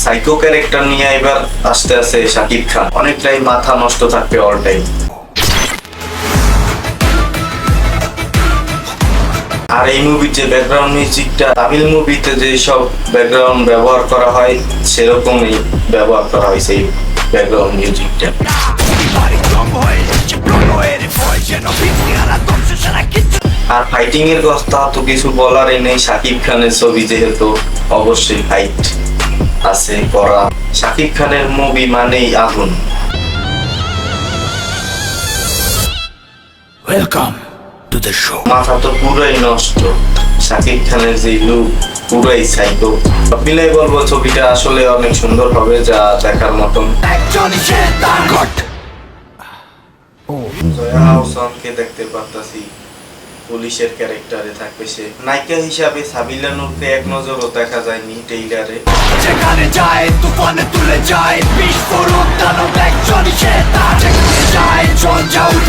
Psycho character নিয়ে এবার আসতে আছে শাকিব খান। অনেকটাই মাথা নষ্ট থাকবে অল টাইম। আর এই মুভির যে ব্যাকগ্রাউন্ড মিউজিকটা তামিল মুভিতে যে সব ব্যাকগ্রাউন্ড ব্যবহার করা হয় সেরকমই ব্যবহার করা হয়েছে এই ব্যাকগ্রাউন্ড মিউজিকটা। আর ফাইটিং এর কথা তো কিছু বলারই নেই, শাকিব খানের ছবি যেহেতু অবশ্যই ফাইট আছে করা। শাকিব খানের মুভি মানেই আগুন। Welcome to the show. মাথা তো পুরোই নষ্ট, শাকিব খানের যে লুক পুরোই সাইকো। মিলাই বলবো ছবিটা আসলে অনেক সুন্দর হবে, যা দেখার মতন। জয়া আহসানকে দেখতে পারতাছি পুলিশের ক্যারেক্টারে থাকবে সে। নায়িকা হিসাবে সাবিলা নূরকে এক নজরও দেখা যায়নি ট্রেইলারে। যেখানে যায় তুফানে তুলে যায় বিস্ফোরক দানব